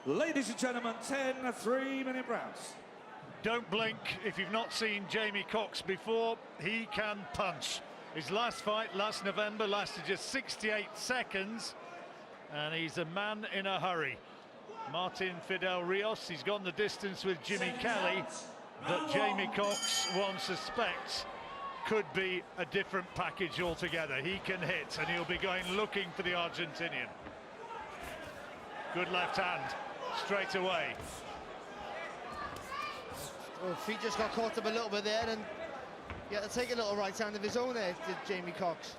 Ladies and gentlemen, 10 3-minute rounds. Don't blink if you've not seen Jamie Cox before. He can punch. His last fight last November lasted just 68 seconds, and he's a man in a hurry. Martin Fidel Rios, he's gone the distance with Jimmy Kelly, but Jamie Cox, one suspects, could be a different package altogether. He can hit, and he'll be going looking for the Argentinian. Good left hand, straight away. Oh, feet just got caught up a little bit there, and he had to take a little right hand of his own there, did Jamie Cox.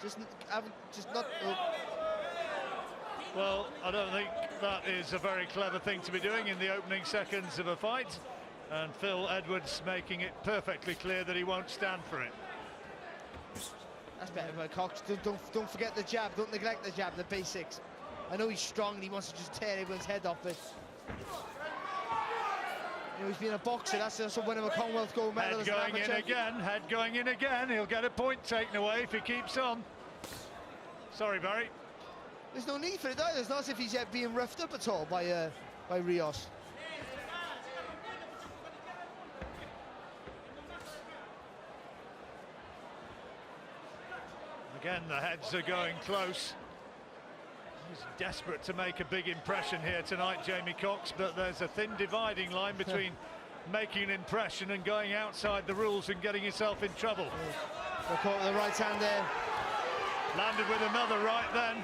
Just not. Oh. Well, I don't think that is a very clever thing to be doing in the opening seconds of a fight, and Phil Edwards making it perfectly clear that he won't stand for it. That's better by Cox. Don't forget the jab. Don't neglect the jab. The basics. I know he's strong and he wants to just tear everyone's head off, but you know, he's been a boxer. That's what winning a Commonwealth gold medal. Head going in again. Head going in again. He'll get a point taken away if he keeps on. Sorry, Barry. There's no need for it either. It's not as if he's yet being roughed up at all by Rios. Again, the heads are going close. He's desperate to make a big impression here tonight, Jamie Cox, but there's a thin dividing line between making an impression and going outside the rules and getting yourself in trouble. They're caught with the right hand there. Landed with another right then.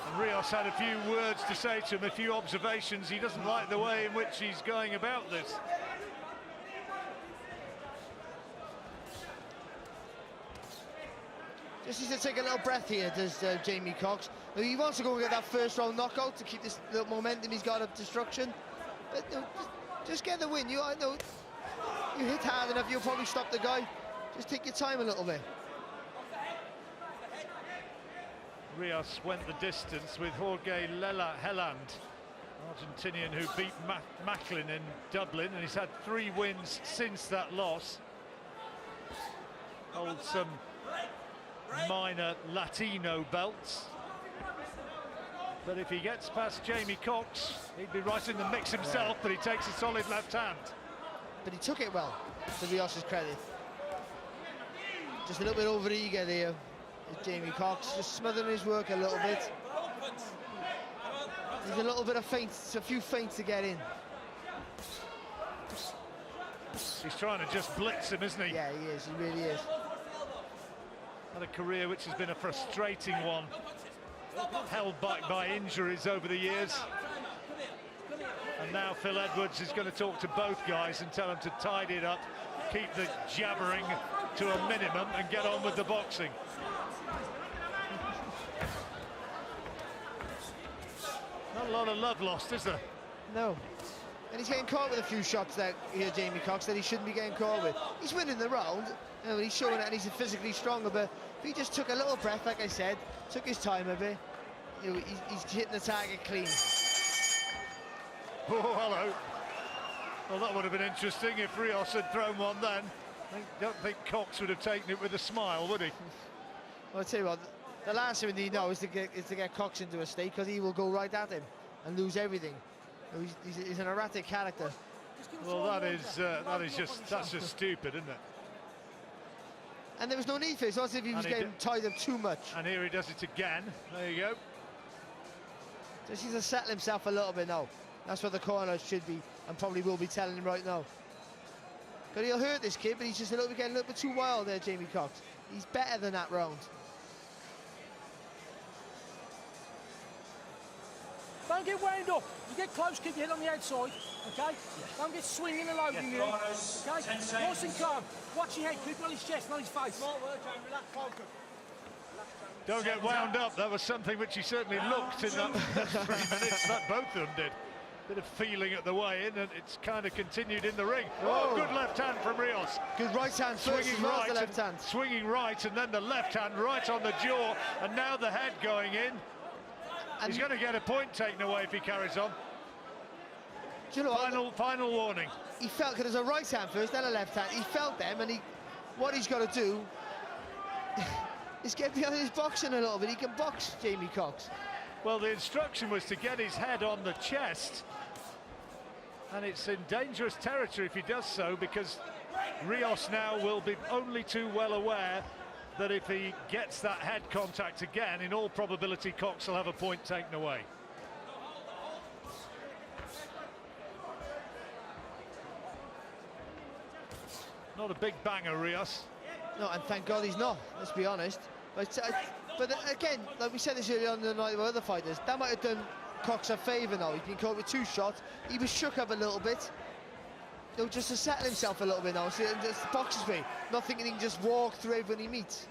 And Rios had a few words to say to him, a few observations. He doesn't like the way in which he's going about this. Just needs to take a little breath here, does Jamie Cox. He wants to go and get that first round knockout to keep this little momentum he's got of destruction. But just get the win. I know you hit hard enough, you'll probably stop the guy. Just take your time a little bit. Rios went the distance with Jorge Helland, Argentinian who beat Macklin in Dublin, and he's had 3 wins since that loss. Holds some minor Latino belts, but if he gets past Jamie Cox, he'd be right in the mix himself. But he takes a solid left hand. But he took it well, to Rios's credit. Just a little bit over eager there, Jamie Cox, just smothering his work a little bit. There's a little bit of feints, a few feints to get in. He's trying to just blitz him, isn't he? Yeah, he is, he really is. Had a career which has been a frustrating one, held back by injuries over the years. And now Phil Edwards is going to talk to both guys and tell them to tidy it up, keep the jabbering to a minimum and get on with the boxing. Not a lot of love lost, is there? No. And he's getting caught with a few shots there, Jamie Cox, that he shouldn't be getting caught with. He's winning the round, you know, he's showing it, and he's physically stronger, but if he just took a little breath, like I said, took his time a bit, you know, he's hitting the target clean. Oh, hello. Well, that would have been interesting if Rios had thrown one then. I don't think Cox would have taken it with a smile, would he? Well, I'll tell you what, the last thing we need now is to get Cox into a state, because he will go right at him and lose everything. He's an erratic character. Well, that's just stupid, isn't it? And there was no need for it. It's not as if he was getting tied up too much. And here he does it again. There you go. Just needs to settle himself a little bit now. That's what the corner should be, and probably will be telling him right now. But he'll hurt this kid, but he's just getting a little bit too wild there, Jamie Cox. He's better than that round. Don't get wound up. You get close, keep your head on the outside, okay? Yeah. Don't get swinging and loading here, okay? Nice and calm. Watch your head, keep it on his chest, not his face. Smart work, Jamie. Relax, focus. Don't get wound up. That was something which he certainly looked in that 3 minutes. That both of them did. Bit of feeling at the way in, and it's kind of continued in the ring. Oh, good left hand from Rios. Good right hand swinging right, the left hand. Swinging right, and then the left hand right on the jaw, and now the head going in. And he's going to get a point taken away if he carries on. Do you know final warning. He felt, because there's a right hand first, then a left hand. He felt them, and what he's got to do is get behind his boxing a little bit. He can box, Jamie Cox. Well, the instruction was to get his head on the chest, and it's in dangerous territory if he does so, because Rios now will be only too well aware that if he gets that head contact again, in all probability Cox will have a point taken away. Not a big banger, Rios. No, and thank God he's not, let's be honest. But again, like we said this earlier on the night with other fighters, that might have done Cox a favour now. He's been caught with 2 shots. He was shook up a little bit. You know, just to settle himself a little bit now. See, just the boxer's way, not thinking he can just walk through everyone he meets.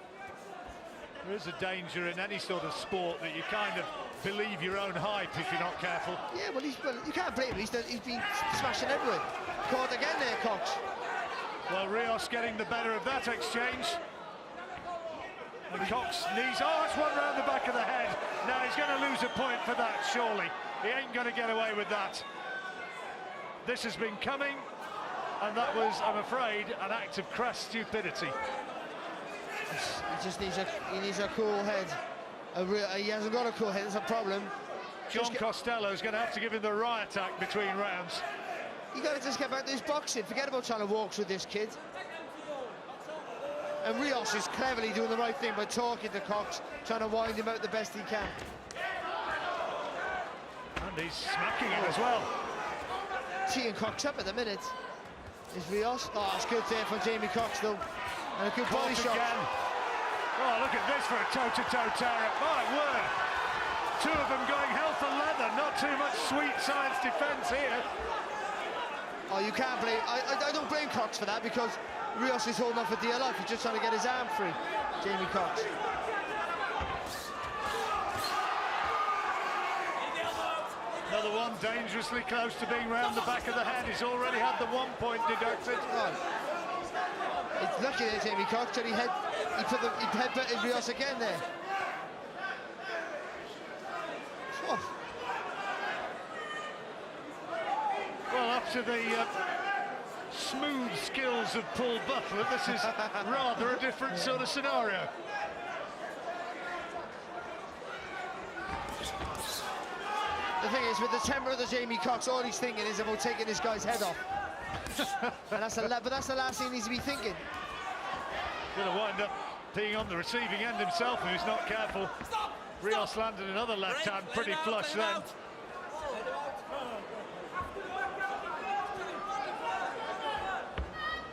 There is a danger in any sort of sport that you kind of believe your own hype if you're not careful. Yeah, well, you can't blame him. He's been smashing everyone. Caught again there, Cox. Well, Rios getting the better of that exchange. And Cox knees, oh, it's one round the back of the head. Now he's going to lose a point for that, surely. He ain't going to get away with that. This has been coming, and that was, I'm afraid, an act of crass stupidity. He just needs a cool head. He hasn't got a cool head, that's a problem. John Costello's going to have to give him the riot act between rounds. You got to just get back to his boxing. Forget about trying to walk through this kid. And Rios is cleverly doing the right thing by talking to Cox, trying to wind him out the best he can. And he's smacking him as well. Teeing Cox up at the minute is Rios. Oh, it's good there for Jamie Cox though, and a good body shot. Again. Oh, look at this for a toe-to-toe tear-up. My word! 2 of them going hell for leather. Not too much sweet science defence here. Oh, you can't blame. I don't blame Cox for that, because Rios is holding on for dear life. He's just trying to get his arm free. Jamie Cox. Another one dangerously close to being round the back of the head. He's already had the 1 point deducted. Oh. It's lucky there, Jamie Cox, that he headbutted Rios again there. Oh. Well, up to the smooth skills of Paul Butler, this is rather a different sort of scenario. The thing is, with the temper of the Jamie Cox, all he's thinking is about taking this guy's head off. And that's the last thing he needs to be thinking. Going to wind up being on the receiving end himself if he's not careful. Rios landed another left hand, pretty flush then.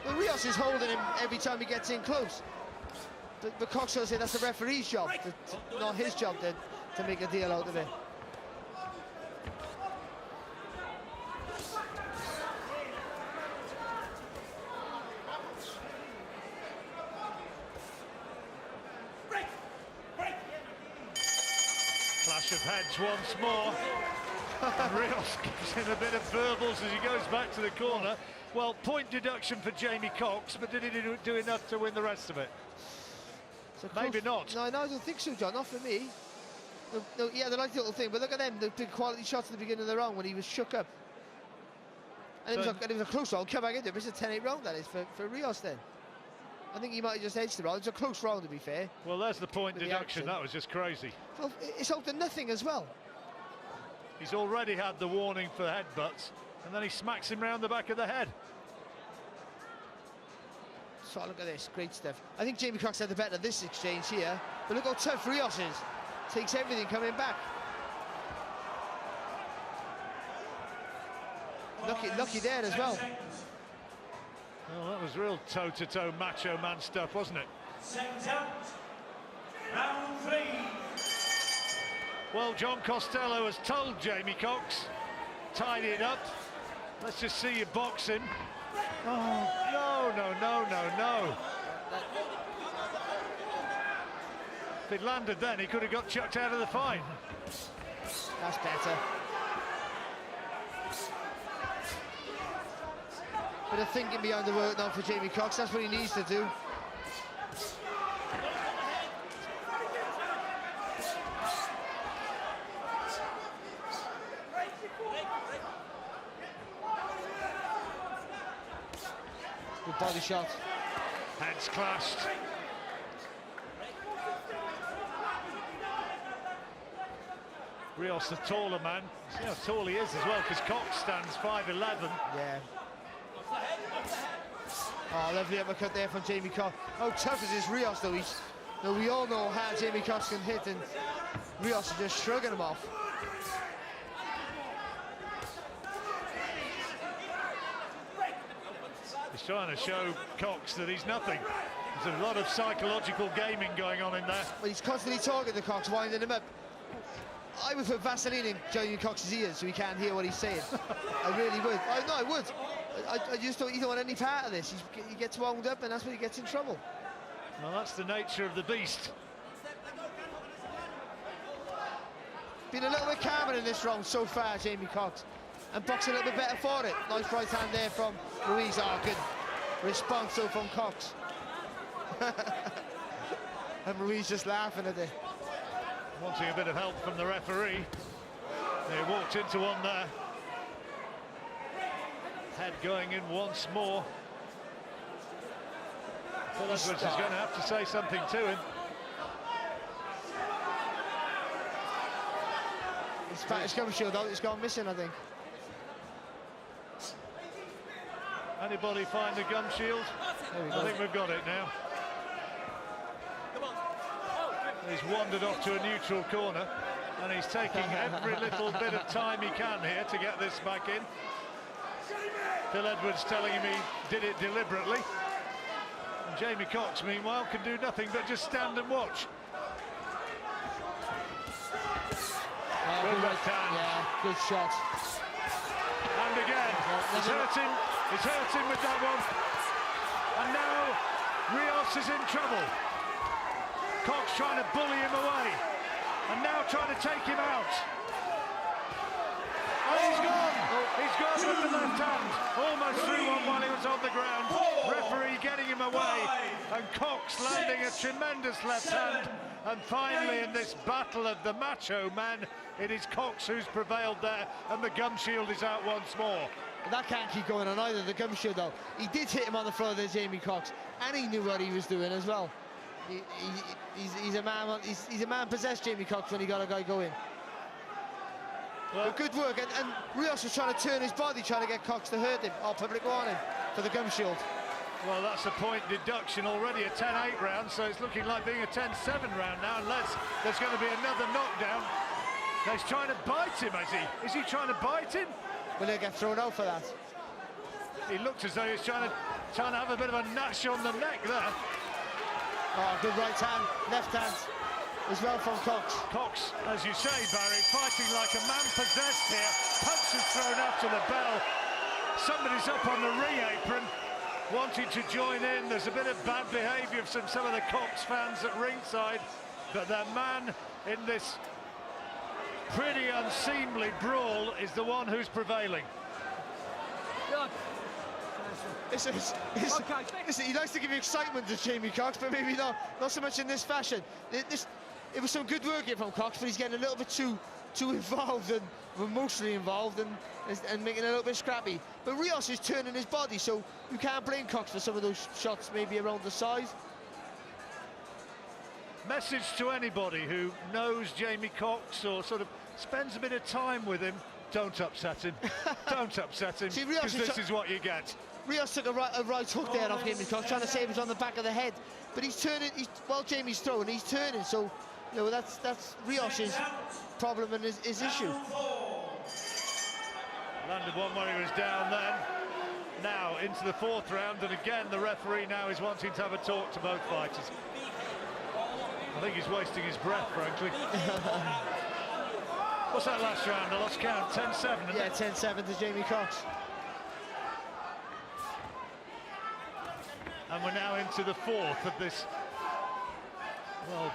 Well, Rios is holding him every time he gets in close. But Cox will say that's the referee's job, not his job then, to make a deal out of it. Clash of heads once more. And Rios gives him a bit of verbals as he goes back to the corner. Well, point deduction for Jamie Cox, but did he do enough to win the rest of it? Maybe not. No, I don't think so, John, not for me. No, yeah, they like the little thing, but look at them, the big quality shots at the beginning of the round when he was shook up. And it was a close round, come back into it. It's a 10-8 round, that is, for Rios then. I think he might have just edged the round. It's a close round, to be fair. Well, there's the point deduction. That was just crazy. Well, it's out to nothing as well. He's already had the warning for headbutts, and then he smacks him round the back of the head. So look at this, great stuff. I think Jamie Cox had the better of this exchange here, but look how tough Rios is. Takes everything coming back. Lucky there as well. Well, that was real toe-to-toe macho man stuff, wasn't it? Round 3. Well, John Costello has told Jamie Cox, tidy it up. Let's just see you box him. Oh, no. If he'd landed then, he could have got chucked out of the fight. That's better. Bit of thinking behind the work now for Jamie Cox. That's what he needs to do. Good body shot. Heads clashed. Rios, the taller man. See how tall he is as well, because Cox stands 5'11". Yeah. Oh, lovely uppercut there from Jamie Cox. How tough is this Rios, though? We all know how Jamie Cox can hit, and Rios is just shrugging him off. He's trying to show Cox that he's nothing. There's a lot of psychological gaming going on in there. Well, he's constantly talking to Cox, winding him up. I would put Vaseline in Jamie Cox's ears so he can't hear what he's saying. I really would. I would. I just don't. You don't want any part of this. He gets wound up, and that's when he gets in trouble. Well, that's the nature of the beast. Been a little bit calmer in this round so far, Jamie Cox, and boxing a little bit better for it. Nice right hand there from Ruiz. Oh, good response though from Cox. And Ruiz just laughing at it. Wanting a bit of help from the referee. They walked into one there. Head going in once more. Phil Edwards is going to have to say something to him. His gum shield out, it's gone missing, I think. Anybody find the gum shield? I think we've got it now. He's wandered off to a neutral corner, and he's taking every little bit of time he can here to get this back in. Phil Edwards telling him he did it deliberately. And Jamie Cox, meanwhile, can do nothing but just stand and watch. Good left hand. Yeah, good shot. And again, he's hurting with that one. And now Rios is in trouble. Cox trying to bully him away, and now trying to take him out. Oh, he's gone! He's gone with the left hand. Almost threw one while he was on the ground. Referee getting him away, and Cox landing a tremendous left hand. And finally, in this battle of the macho man, it is Cox who's prevailed there, and the gum shield is out once more. That can't keep going on either, the gum shield though. He did hit him on the floor there, Jamie Cox, and he knew what he was doing as well. He's a man possessed, Jamie Cox, when he got a guy going. Well, good work, and Rios was trying to turn his body, trying to get Cox to hurt him. Oh, public warning for the gum shield. Well, that's a point deduction already, a 10-8 round, so it's looking like being a 10-7 round now, unless there's going to be another knockdown. Now he's trying to bite him, is he? Is he trying to bite him? Will he get thrown out for that? He looked as though he was trying to have a bit of a gnash on the neck there. Oh, good right hand, left hand as well from Cox. Cox, as you say, Barry, fighting like a man possessed here. Punches thrown after the bell. Somebody's up on the ring apron, wanting to join in. There's a bit of bad behaviour from some of the Cox fans at ringside, but the man in this pretty unseemly brawl is the one who's prevailing. Listen, he likes to give you excitement to Jamie Cox, but maybe not so much in this fashion. It was some good work here from Cox, but he's getting a little bit too involved and emotionally involved and making it a little bit scrappy. But Rios is turning his body, so you can't blame Cox for some of those shots maybe around the size. Message to anybody who knows Jamie Cox or sort of spends a bit of time with him: don't upset him. Don't upset him, because this is what you get. Rios took a right hook there off Jamie Cox, trying to save it on the back of the head, but he's turning. While Jamie's throwing, he's turning. So, you know, that's Rios's problem and his issue. Landed one where he was down then. Now into the fourth round, and again the referee now is wanting to have a talk to both fighters. I think he's wasting his breath, frankly. What's that last round? I lost count. 10-7. Yeah, 10-7 to Jamie Cox. And we're now into the fourth of this, well,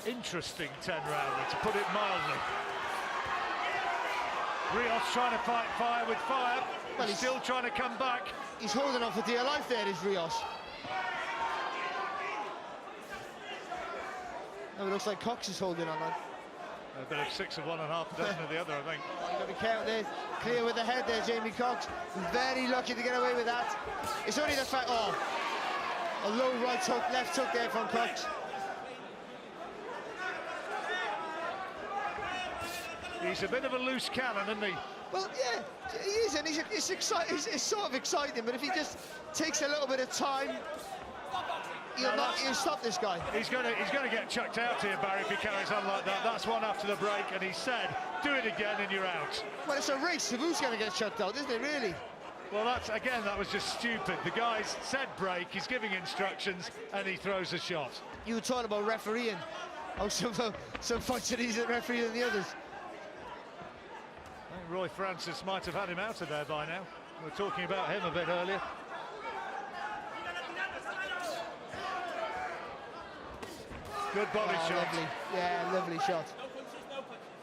interesting 10-rounder, to put it mildly. Rios trying to fight fire with fire. Well, he's still trying to come back. He's holding on for dear life there, is Rios. No, it looks like Cox is holding on that. A bit of 6 of one and half a dozen of the other, I think. Oh, you got to be careful there. Clear with the head there, Jamie Cox. Very lucky to get away with that. It's only the fact. Oh, a low right hook, left hook there from Cox. He's a bit of a loose cannon, isn't he? Well, yeah, he is, and it's sort of exciting, but if he just takes a little bit of time, he'll stop this guy. He's going to get chucked out here, Barry, if he carries on like that. That's one after the break, and he said, do it again and you're out. Well, it's a race of who's going to get chucked out, isn't it, really? Well, that was just stupid. The guy's said break, he's giving instructions, and he throws a shot. You were talking about refereeing. Oh, some fights are easier to referee than the others. I think Roy Francis might have had him out of there by now. We were talking about him a bit earlier. Good body shot. Lovely. Yeah, lovely shot.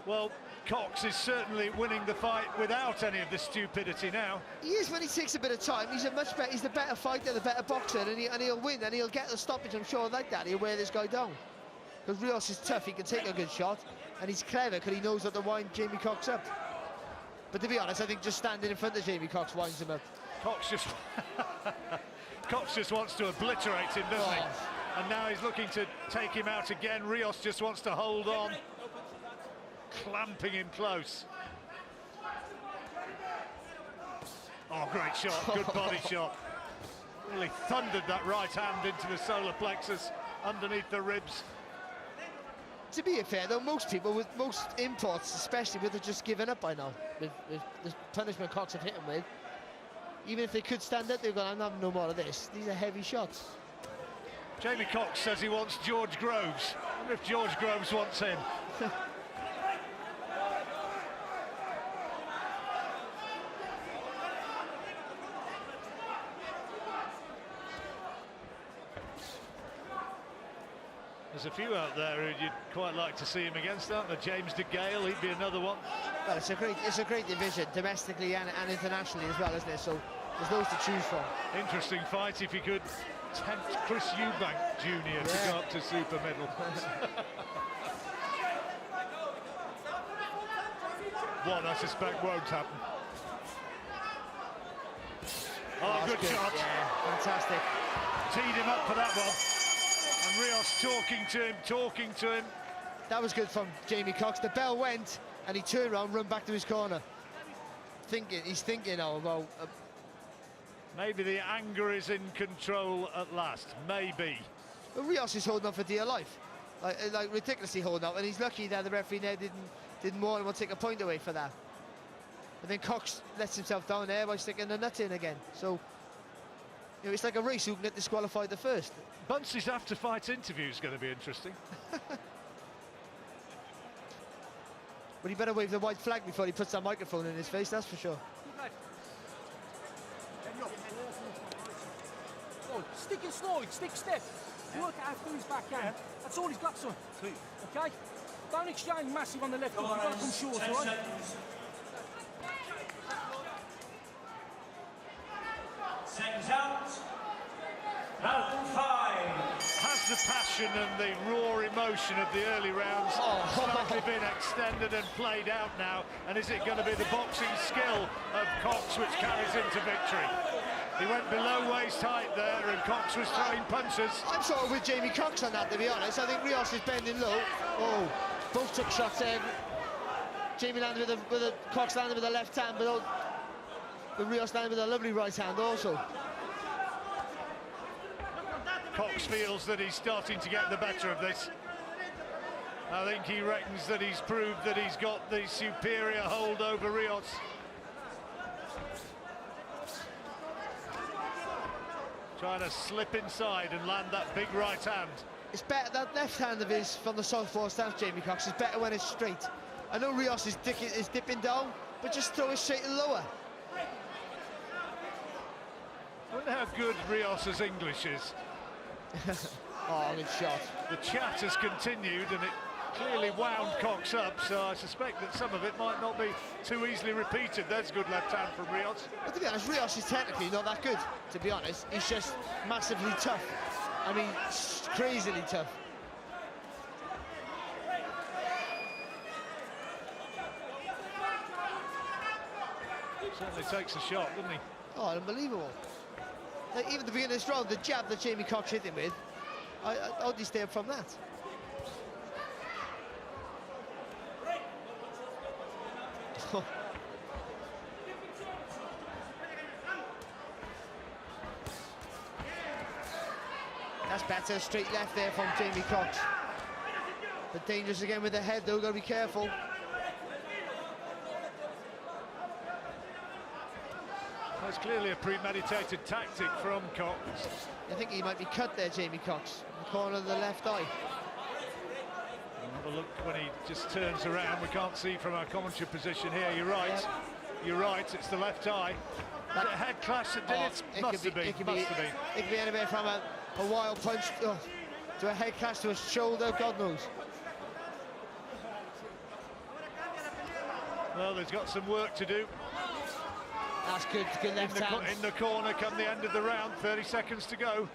Well, Cox is certainly winning the fight without any of the stupidity now. He is when he takes a bit of time. He's the better fighter, the better boxer, and he'll win, and he'll get the stoppage, I'm sure, like that. He'll wear this guy down. Because Rios is tough, he can take a good shot, and he's clever because he knows how to wind Jamie Cox up. But to be honest, I think just standing in front of Jamie Cox winds him up. Cox just wants to obliterate him, doesn't he? And now he's looking to take him out again. Rios just wants to hold on, clamping him close. Oh, great shot, good body shot. Really thundered that right hand into the solar plexus, underneath the ribs. To be fair, though, most imports, especially, would have just given up by now. With the punishment Cox have hit him with. Even if they could stand up, they're going, I'm having no more of this. These are heavy shots. Jamie Cox says he wants George Groves. I wonder if George Groves wants him. There's a few out there who you'd quite like to see him against, aren't there? James DeGale, he'd be another one. Well, it's a great division, domestically and internationally as well, isn't it? So there's loads to choose from. Interesting fight if he could tempt Chris Eubank Jr. to go up to super middle. One I suspect won't happen. Oh, good shot. Yeah, fantastic. Teed him up for that one. And Rios talking to him. That was good from Jamie Cox. The bell went, and he turned around, run back to his corner. He's thinking now about... Maybe the anger is in control at last. Maybe. But Rios is holding on for dear life. Like ridiculously holding on, and he's lucky that the referee there didn't warn him or take a point away for that. But then Cox lets himself down there by sticking the nut in again. So, you know, it's like a race who can get disqualified the first. Bunce's after-fight interview is going to be interesting. But he better wave the white flag before he puts that microphone in his face, that's for sure. Oh, stick and slide, stick step. Work it out through his backhand. That's all he's got, son. Okay? Don't exchange massive on the left hook. You've got to come short, all right? Seconds out. Round 5. Has the passion and the raw emotion of the early rounds slightly been extended and played out now? And is it going to be the boxing skill of Cox which carries him to victory? He went below waist height there, and Cox was throwing punches. I'm sort of with Jamie Cox on that, to be honest. I think Rios is bending low. Oh, both took shots there. Jamie landed with a Cox landed with a left hand, but Rios landed with a lovely right hand also. Cox feels that he's starting to get the better of this. I think he reckons that he's proved that he's got the superior hold over Rios. Trying to slip inside and land that big right hand. It's better, that left hand of his from the southpaw stance, Jamie Cox, is better when it's straight. I know Rios is dipping down, but just throw it straight and lower. I wonder how good Rios's English is. Oh, good shot. The chat has continued and it clearly wound Cox up, so I suspect that some of it might not be too easily repeated. There's good left hand from Rios. But to be honest, Rios is technically not that good, to be honest. He's just massively tough. I mean, crazily tough. Certainly takes a shot, doesn't he? Oh, unbelievable. Like, even at the beginning of this round, the jab that Jamie Cox hit him with, how did he stay up from that? That's better, straight left there from Jamie Cox. But dangerous again with the head though, gotta be careful. That's clearly a premeditated tactic from Cox. I think he might be cut there, Jamie Cox. In the corner of the left eye. Have a look when he just turns around. We can't see from our commentary position here. You're right. Yeah. You're right. It's the left eye. That head clash that did it. Must have been. It could be anywhere from a wild punch to a head clash to a shoulder, God knows. Well, there's got some work to do. That's good left hand. In the corner come the end of the round, 30 seconds to go.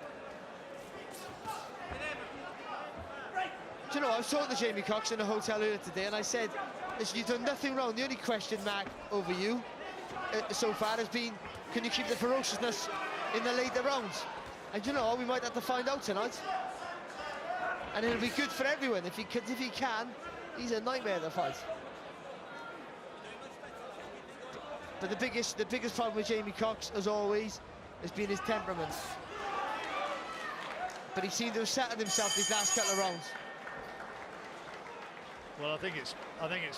Do you know, I was talking to Jamie Cox in the hotel earlier today and I said, listen, you've done nothing wrong. The only question mark over you so far has been, can you keep the ferociousness in the later rounds? And you know, we might have to find out tonight. And it'll be good for everyone. If he can, he's a nightmare to fight. But the biggest problem with Jamie Cox, as always, has been his temperament. But he seemed to have settled himself these last couple of rounds. Well, I think it's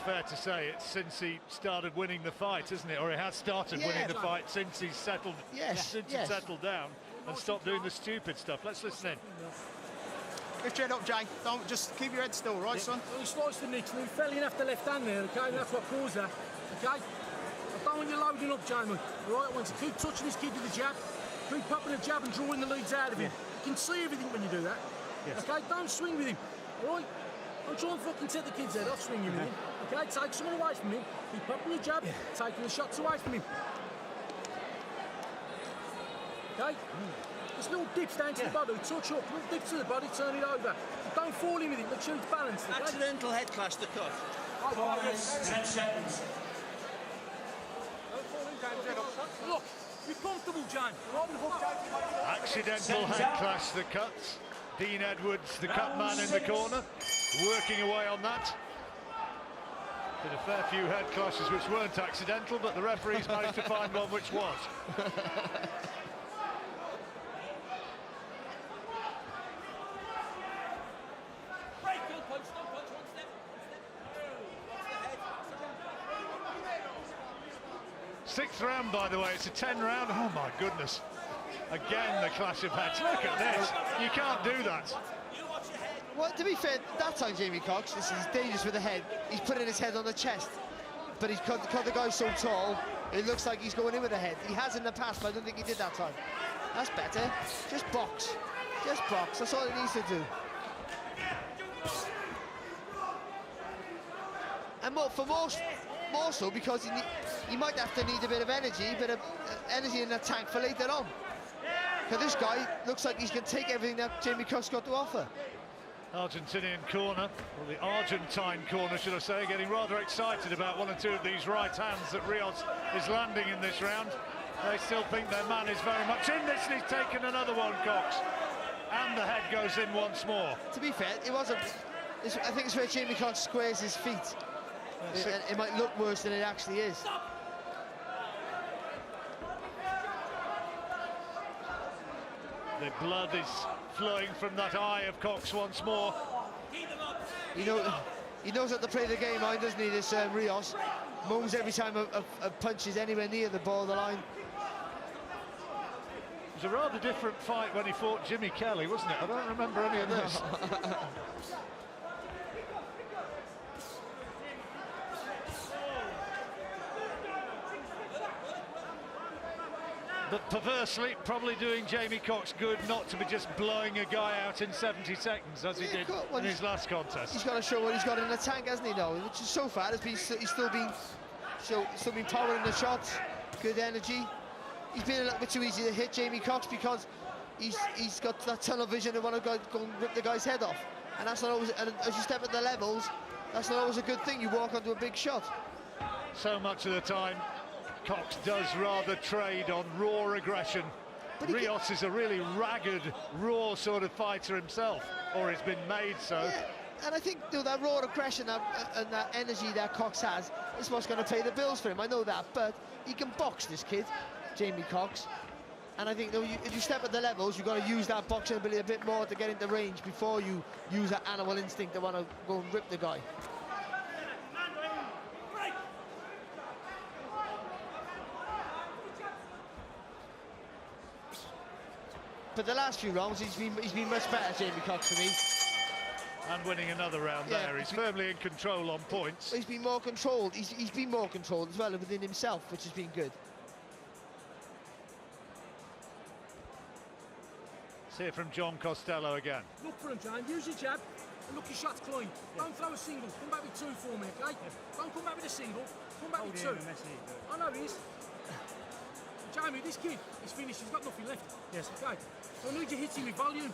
fair to say it's since he started winning the fight, isn't it? Or he has started winning the fight since he's settled, since he settled down and stopped doing the stupid stuff. Let's listen in. Lift your head up, Jay. Don't just keep your head still, right, son? Well, he sliced the Knicks and he fell in after left hand there, okay? And that's what caused that, okay? I don't want you loading up, Jamie. All right, I want to keep touching this kid with the jab, keep popping the jab and drawing the leads out of him. You can see everything when you do that. Yes. Okay, don't swing with him. All right? Don't try and fucking set the kid's head off swinging with him. Okay, take someone away from him. Keep popping the jab, taking the shots away from him. Okay? Just little dips down to the body, touch up, little dips to the body, turn it over. Don't fall in with it, make sure it's balanced. Okay? Accidental head clash, the cut. 10 seconds. Look, be comfortable, James. Accidental head clash, the cuts. Dean Edwards, the cut man in the corner, working away on that. Did a fair few head clashes which weren't accidental, but the referees managed to find one which was. Sixth round, by the way, it's a 10 round. Oh my goodness. Again, the clash of heads. Look at this. You can't do that. Well, to be fair, that time Jamie Cox, this is dangerous with the head. He's putting his head on the chest. But he's cut the guy so tall, it looks like he's going in with the head. He has in the past, but I don't think he did that time. That's better. Just box. Just box. That's all he needs to do. And more so because he might have to need a bit of energy in the tank for later on. Because this guy looks like he's going to take everything that Jamie Cox got to offer. Argentinian corner, or the Argentine corner, should I say, getting rather excited about one or two of these right hands that Rios is landing in this round. They still think their man is very much in this, and he's taken another one, Cox. And the head goes in once more. To be fair, I think it's where Jamie Cox squares his feet. It might look worse than it actually is. The blood is flowing from that eye of Cox once more. He knows how to play the game line, doesn't he, this Rios? Moans every time a punch is anywhere near the borderline. It was a rather different fight when he fought Jimmy Kelly, wasn't it? I don't remember any of this. But perversely, probably doing Jamie Cox good not to be just blowing a guy out in 70 seconds as he did in his last contest. He's got to show what he's got in the tank, hasn't he, now? Which is so far, he's still been powering the shots, good energy. He's been a little bit too easy to hit Jamie Cox because he's got that tunnel vision of want to go and rip the guy's head off. And that's not always, and as you step at the levels, that's not always a good thing. You walk onto a big shot. So much of the time, Cox does rather trade on raw aggression. Rios is a really ragged, raw sort of fighter himself, or he's been made so. And I think, you know, that raw aggression and that energy that Cox has is what's going to pay the bills for him. I know that, but he can box, this kid, Jamie Cox. And I think, you know, if you step at the levels, you've got to use that boxing ability a bit more to get into range before you use that animal instinct to want to go and rip the guy. But the last few rounds, he's been much better, Jamie Cox, for me. And winning another round there. He's firmly in control on points. He's been more controlled. He's been more controlled as well within himself, which has been good. Let's hear from John Costello again. Look for him, James. Use your jab and look your shots clean. Don't throw a single. Come back with two for me, okay? Don't come back with a single. Come back with two. I know he is. Jamie, this kid is finished. He's got nothing left. Yes. Okay. So I need you hitting with volume.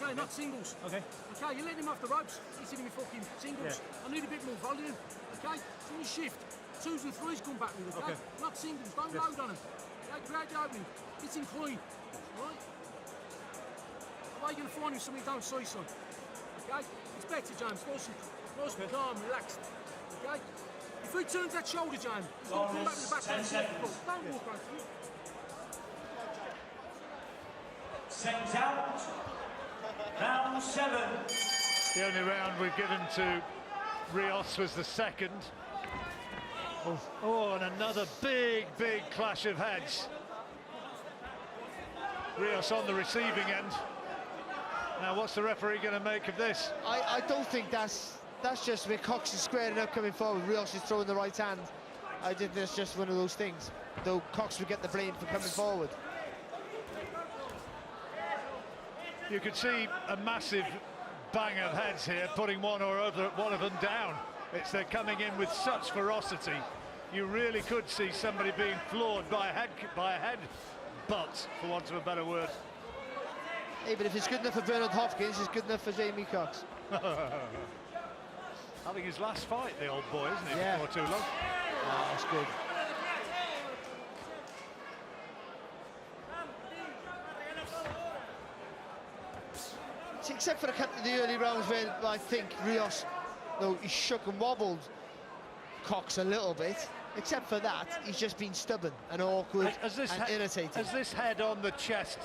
Okay, not singles. Okay. Okay, you're letting him off the ropes. He's hitting with fucking singles. I need a bit more volume. Okay? So you shift. 2s and 3s come back with, okay? Not singles. Don't load on him. Okay, create the opening. Hit him clean. Right? Why are you going to find him something you don't see, son? Okay? It's better, James. Nice and calm, relaxed. Okay? If he turns that shoulder, James, he's going to come back with the back. 10 seconds. Don't walk around to you. Seconds out. Round 7. The only round we've given to Rios was the second. Oh, and another big clash of heads. Rios on the receiving end. Now, what's the referee going to make of this? I don't think that's just where Cox is squaring up coming forward. Rios is throwing the right hand. I think that's just one of those things. Though Cox would get the blame for coming forward. You could see a massive bang of heads here, putting one of them down. They're coming in with such ferocity. You really could see somebody being floored by a head butt, for want of a better word. Hey, but if it's good enough for Bernard Hopkins, it's good enough for Jamie Cox. Having his last fight, the old boy, isn't he? Yeah. Before too long. Oh, that's good. Except for the early rounds where I think Rios, though he shook and wobbled Cox a little bit. Except for that, he's just been stubborn and awkward and irritating. Has this head on the chest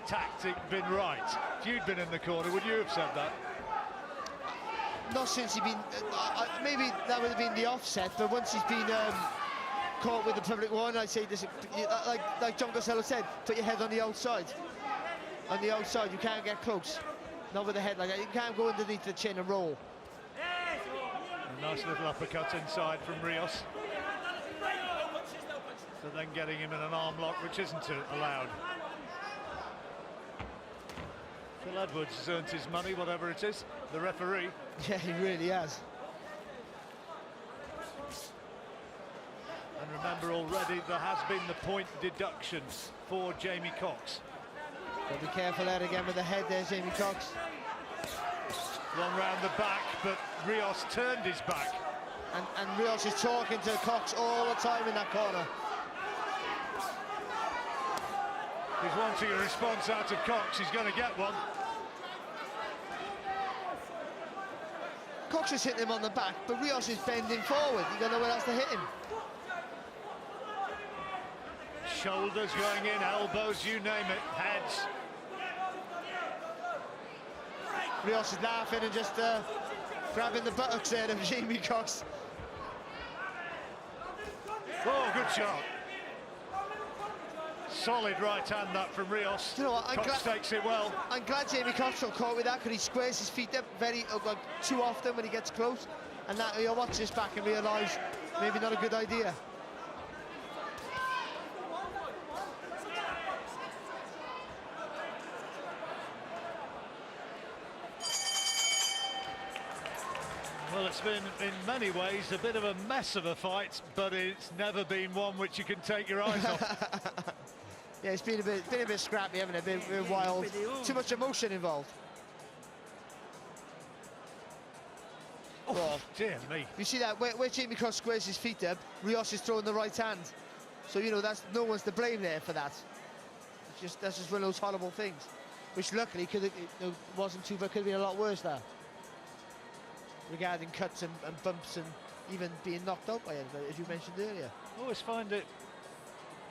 tactic been right? If you'd been in the corner, would you have said that? Not since he's been... maybe that would have been the offset, but once he's been caught with the public one, I'd say this, like John Costello said, put your head on the outside. On the outside, you can't get close. Not with the head like that. You can't go underneath the chin and roll. A nice little uppercut inside from Rios. So then getting him in an arm lock, which isn't allowed. Phil Edwards has earned his money, whatever it is. The referee. Yeah, he really has. And remember, already there has been the point deduction for Jamie Cox. Got to be careful there again with the head there, Jamie Cox. One round the back, but Rios turned his back. And Rios is talking to Cox all the time in that corner. He's wanting a response out of Cox. He's going to get one. Cox is hitting him on the back, but Rios is bending forward. You've got nowhere else to hit him. Shoulders going in, elbows, you name it, heads. Rios is laughing and just grabbing the buttocks there of Jamie Cox. Oh, good shot. Solid right hand that from Rios. You know what, Cox takes it well. I'm glad Jamie Cox got caught with that, because he squares his feet up like too often when he gets close. And that you'll watch this back and realise maybe not a good idea. Well, it's been, in many ways, a bit of a mess of a fight, but it's never been one which you can take your eyes off. Yeah, it's been a bit scrappy, hasn't it? A bit wild. Too much emotion involved. Oh, dear me. You see that, where Jamie Cox squares his feet up, Rios is throwing the right hand. So, you know, no one's to blame there for that. That's just one of those horrible things. Which luckily wasn't too bad, could have been a lot worse there. regarding cuts and bumps and even being knocked out by anybody, as you mentioned earlier. I always find it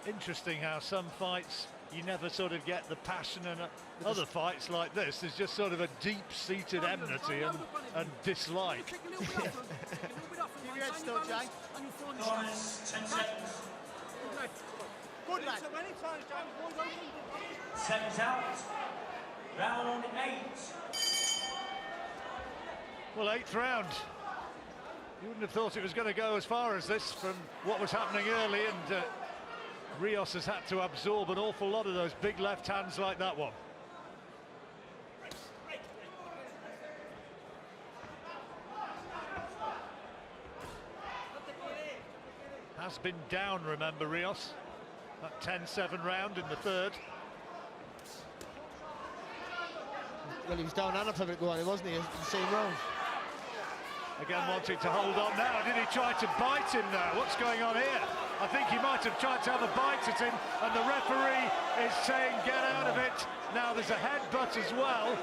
interesting how some fights you never sort of get the passion, and other fights like this, there's just sort of a deep-seated enmity and dislike. Corners, 10 seconds. Good lad. Seconds out. Round 8. Well, 8th round. You wouldn't have thought it was going to go as far as this from what was happening early, and Rios has had to absorb an awful lot of those big left hands like that one. Has been down, remember, Rios. That 10-7 round in the 3rd. Well, he was down and a public one, wasn't he, in the same round? Again wanting to hold on now. Did he try to bite him now? What's going on here? I think he might have tried to have a bite at him, and the referee is saying get out of it. Now there's a headbutt as well,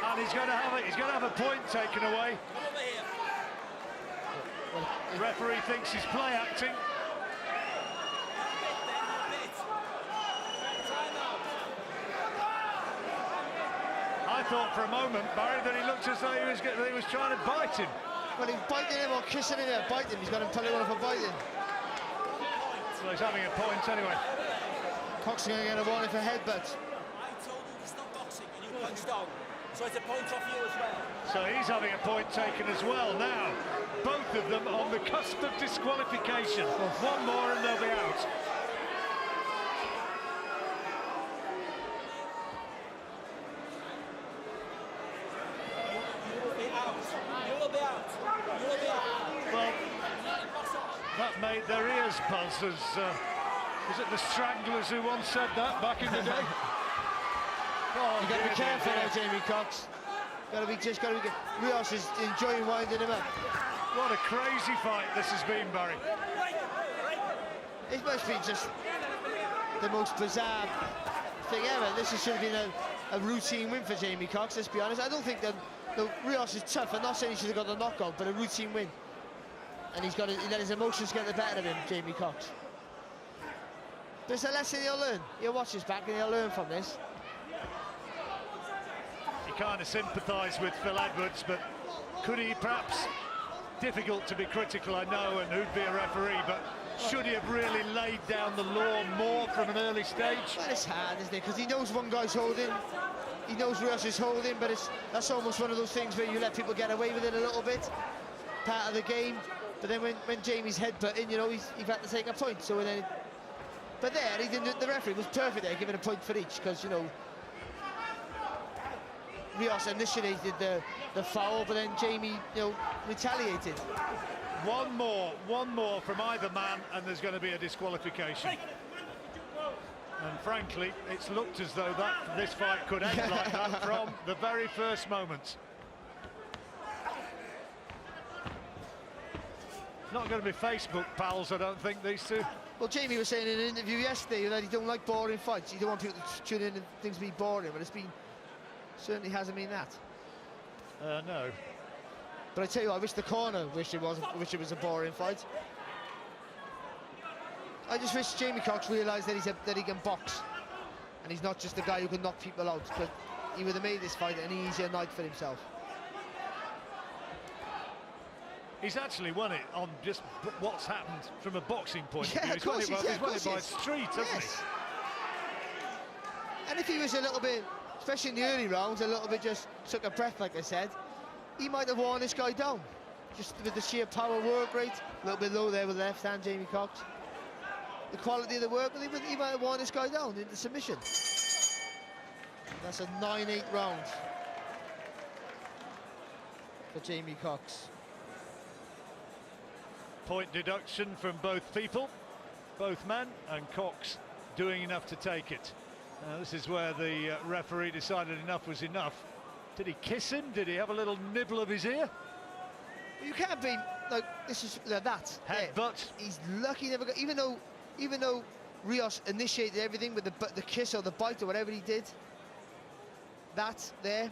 and he's going to have a point taken away. The referee thinks he's play acting. I thought for a moment, Barry, that he looked as though he was trying to bite him. Well, he's biting him or kissing him or biting him. He's got him pulling one for biting. So he's having a point anyway. Cox is going to get a warning for headbutt. I told you it's not boxing and you punched down. So it's a point off you as well. So he's having a point taken as well now. Both of them on the cusp of disqualification. One more and they'll be out. Well, that made their ears buzz as, was it the Stranglers who once said that back in the day? Oh, You've got to be careful now, Jamie Cox. Got to be Rios is enjoying winding him up. What a crazy fight this has been, Barry. It must be just the most bizarre thing ever. This should have been a routine win for Jamie Cox, let's be honest. I don't think that Rios is tough. I'm not saying he should have got the knockout, but a routine win. And he let his emotions get the better of him, Jamie Cox. There's a lesson he'll learn. He'll watch this back and he'll learn from this. He kind of sympathised with Phil Edwards, but could he perhaps, difficult to be critical, I know, and who'd be a referee, but should he have really laid down the law more from an early stage? Well, it's hard, isn't it? Because he knows one guy's holding. He knows Rios is holding, but that's almost one of those things where you let people get away with it a little bit. Part of the game. But then when Jamie's headbutting, you know, he's had to take a point. So then, but there, he didn't. The referee was perfect there, giving a point for each, because you know Rios initiated the foul, but then Jamie, you know, retaliated. One more from either man, and there's going to be a disqualification. And frankly, it's looked as though this fight could end like that from the very first moments. Not going to be Facebook pals, I don't think, these two. Well, Jamie was saying in an interview yesterday that he don't like boring fights. He don't want people to tune in and things to be boring, but certainly hasn't been that. No. But I tell you, I wish the corner wished it was a boring fight. I just wish Jamie Cox realised that he can box, and he's not just a guy who can knock people out. But he would have made this fight an easier night for himself. He's actually won it on just what's happened from a boxing point of view. Of course, he's won it by street, hasn't he? And if he was a little bit, especially in the early rounds, a little bit just took a breath, like I said, he might have worn this guy down. Just with the sheer power work rate, a little bit low there with the left hand, Jamie Cox. The quality of the work, he might have worn this guy down into submission. That's a 9-8 round for Jamie Cox. Point deduction from both people, both men, and Cox doing enough to take it. This is where the referee decided enough was enough. Did he kiss him? Did he have a little nibble of his ear? You can't be like this is that. Headbutt. He's lucky he never got. Even though Rios initiated everything with the kiss or the bite or whatever he did. That there.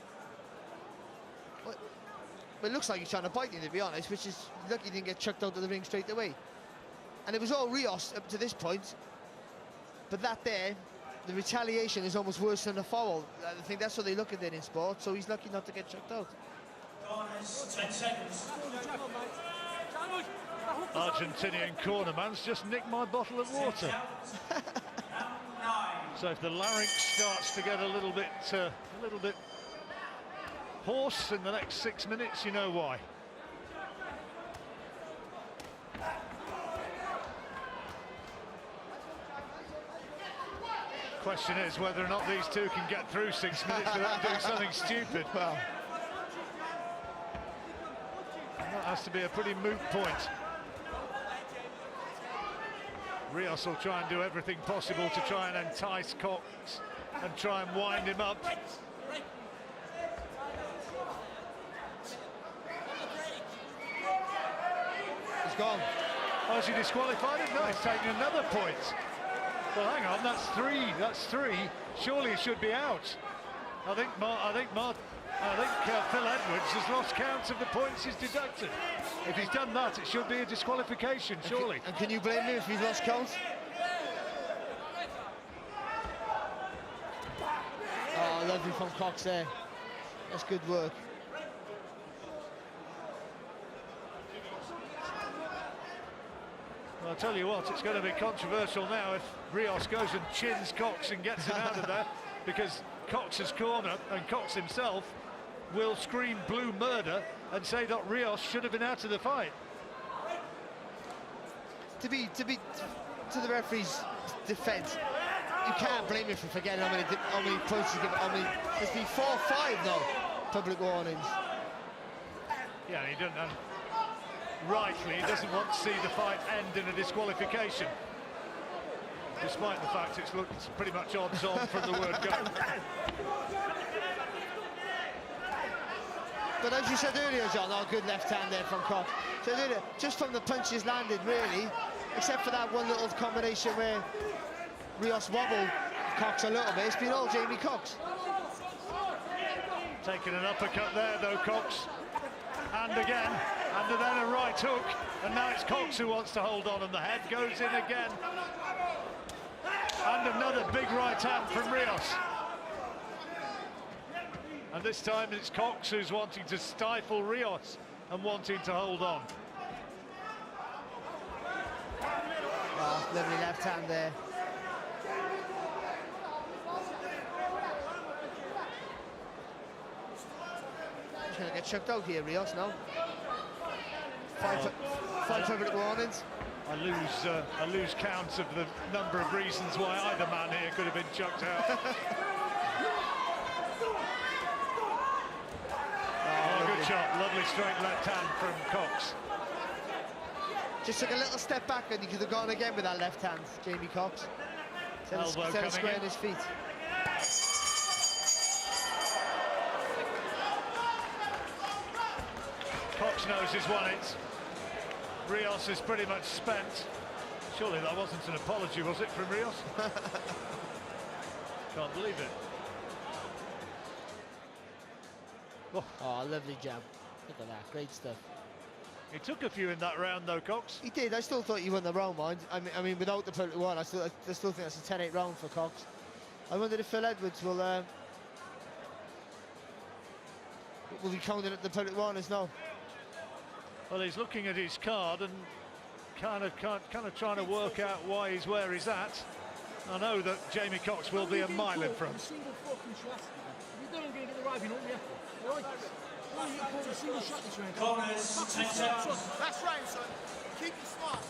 But it looks like he's trying to bite him, to be honest, which is lucky he didn't get chucked out of the ring straight away. And it was all Rios up to this point, but that there, the retaliation is almost worse than the foul. I think that's what they look at it in sport, so he's lucky not to get chucked out. Corners, 10 seconds. Argentinian cornerman's just nicked my bottle of water. Round 9. So if the larynx starts to get a little bit hoarse in the next 6 minutes, you know why. Question is whether or not these two can get through 6 minutes without doing something stupid. Well, that has to be a pretty moot point. Rios will try and do everything possible to try and entice Cox and try and wind him up. he's gone. Oh, is he disqualified? No, he's taking another point. Well, hang on, that's three. Surely he should be out. I think Phil Edwards has lost count of the points he's deducted. If he's done that, it should be a disqualification, surely. And can you blame him if he's lost count? Oh, lovely from Cox there. That's good work. Well, I'll tell you what, it's going to be controversial now if Rios goes and chins Cox and gets him out of there, because Cox's corner and Cox himself will scream blue murder and say that Rios should have been out of the fight. To the referee's defence, you can't blame him for forgetting how many points he given. There's been 4 or 5 now public warnings. Yeah, he doesn't. Rightly, he doesn't want to see the fight end in a disqualification, despite the fact it's looked pretty much odds on from the word go. But as you said earlier, John, oh, good left hand there from Cox. So earlier, just from the punches landed, really, except for that one little combination where Rios wobbled Cox a little bit, it's been all Jamie Cox. Taking an uppercut there, though, Cox. And again, and then a right hook, and now it's Cox who wants to hold on, and the head goes in again. And another big right hand from Rios. And this time it's Cox who's wanting to stifle Rios and wanting to hold on. Oh, lovely left hand there. He's going to get chucked out here, Rios, now. 5 public warnings. I lose count of the number of reasons why either man here could have been chucked out. Oh, good shot. Lovely straight left hand from Cox. Just took a little step back and he could have gone again with that left hand, Jamie Cox. Instead of squaring his feet. Cox knows he's won it. Rios is pretty much spent. Surely that wasn't an apology, was it, from Rios? Can't believe it. Oh, lovely jab. Look at that, great stuff. He took a few in that round, though, Cox. He did. I still thought he won the round, mind. I mean, without the public one, I still think that's a 10-8 round for Cox. I wonder if Phil Edwards will be counting at the public one as no. Well, he's looking at his card and kind of trying to work out why he's where he's at. I know that Jamie Cox will be a mile in front. Single fucking shot. You don't get the right, you know, right? Corners, 10 seconds. That's right, son. Keep it smart.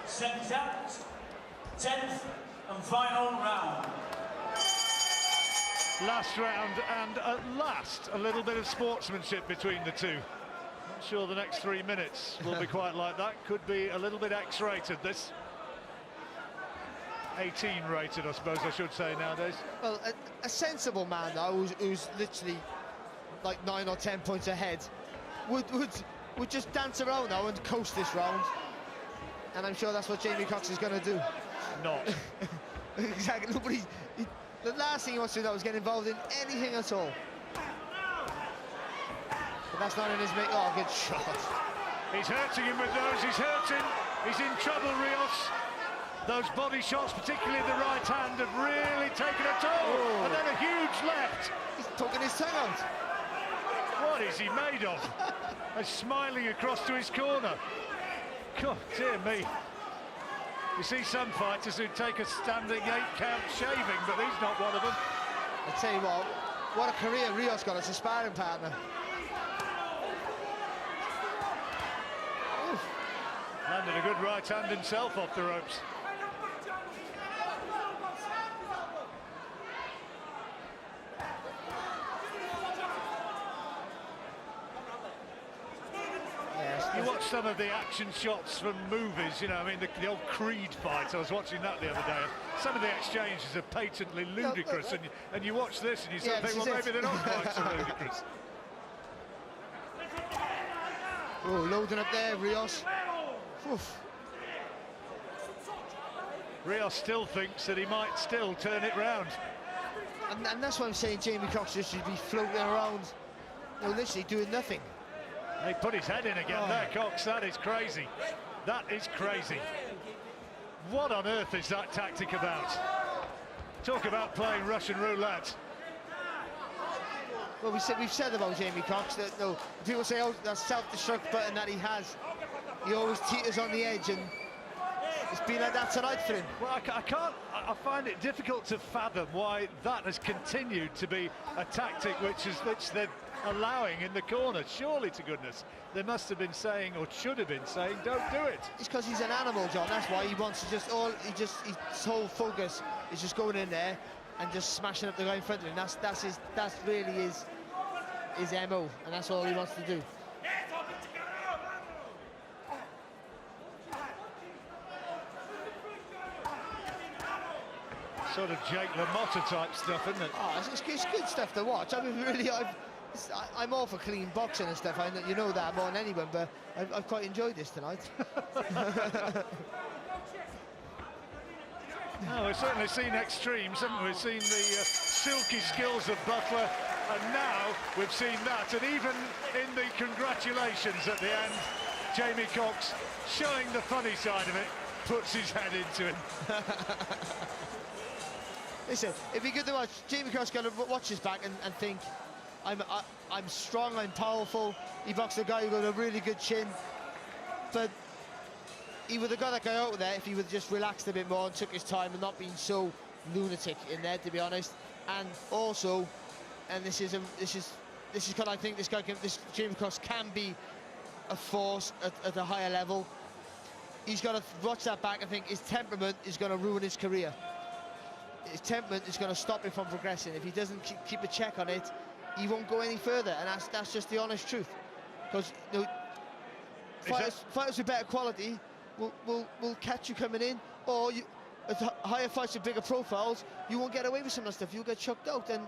7 seconds. 10th and final round. Last round, and at last a little bit of sportsmanship between the two. Not sure the next 3 minutes will be quite like that. Could be a little bit X-rated, this. 18 rated, I suppose I should say nowadays. Well, a sensible man though, who's literally like 9 or 10 points ahead, would just dance around now and coast this round. And I'm sure that's what Jamie Cox is going to do. Not. Exactly. The last thing he wants to do now is get involved in anything at all. But that's not in his make. Oh, good shot. He's hurting him with those. He's hurting. He's in trouble, Rios. Those body shots, particularly the right hand, have really taken a toll. Oh. And then a huge left. He's poking his tongue out. What is he made of? And smiling across to his corner. God, dear me. You see some fighters who take a standing 8-count shaving, but he's not one of them. I tell you what a career Rios got as a sparring partner. Oof. Landed a good right hand himself off the ropes. You watch some of the action shots from movies, you know, I mean, the old Creed fight, I was watching that the other day. Some of the exchanges are patently ludicrous, and you watch this and you sort of think, well, maybe they're not quite so ludicrous. Oh, loading up there, Rios. Oof. Rios still thinks that he might still turn it round. And that's why I'm saying Jamie Cox just should be floating around, you know, literally doing nothing. He put his head in again there, Cox. That is crazy. That is crazy. What on earth is that tactic about? Talk about playing Russian roulette. Well, we've said about Jamie Cox that, no, people say, oh, that self-destruct button that he has, he always teeters on the edge, and it's been like that tonight for him. Well, I find it difficult to fathom why that has continued to be a tactic which they're allowing in the corner. Surely to goodness, they must have been saying, or should have been saying, don't do it. It's because he's an animal, John. That's why he wants to his whole focus is just going in there and just smashing up the guy in front of him. That's really his MO, and that's all he wants to do. Sort of Jake LaMotta type stuff, isn't it? Oh, it's good stuff to watch. I mean, really, I'm all for clean boxing and stuff. You know that more than anyone, but I've quite enjoyed this tonight. Oh, we've certainly seen extremes, haven't we? We've seen the silky skills of Butler, and now we've seen that. And even in the congratulations at the end, Jamie Cox, showing the funny side of it, puts his head into him. Listen, it'd be good to watch. Jamie Cox got to watch his back and think, I'm strong, I'm powerful. He boxed a guy who got a really good chin, but he would have got that guy out there if he would have just relaxed a bit more and took his time and not been so lunatic in there, to be honest. And also, and this is because I think this Jamie Cox can be a force at a higher level. He's got to watch that back and think his temperament is going to ruin his career. His temperament is going to stop him from progressing. If he doesn't keep a check on it, he won't go any further, and that's just the honest truth. Because you know, fighters with better quality will catch you coming in, or higher fights with bigger profiles, you won't get away with some of that stuff. You'll get chucked out. And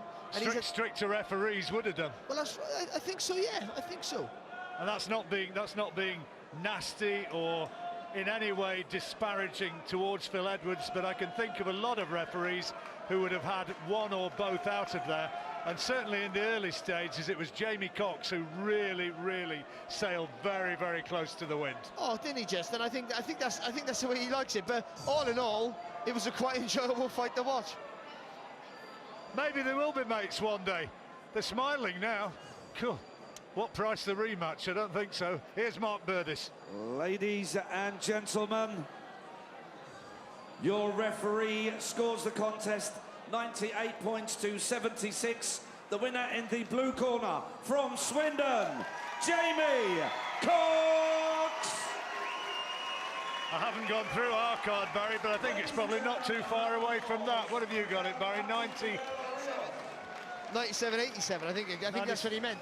stricter referees would have done. Well, I think so. Yeah, I think so. And that's not being nasty or in any way disparaging towards Phil Edwards, but I can think of a lot of referees who would have had one or both out of there, and certainly in the early stages it was Jamie Cox who really sailed very, very close to the wind. Oh, didn't he just? And I think that's the way he likes it. But all in all, it was a quite enjoyable fight to watch. Maybe they will be mates one day. They're smiling now. Cool. What price the rematch? I don't think so. Here's Mark Burdis. Ladies and gentlemen, your referee scores the contest 98 points to 76. The winner in the blue corner from Swindon, Jamie Cox. I haven't gone through our card, Barry, but I think it's probably not too far away from that. What have you got it, Barry? 97, 87, I think that's what he meant.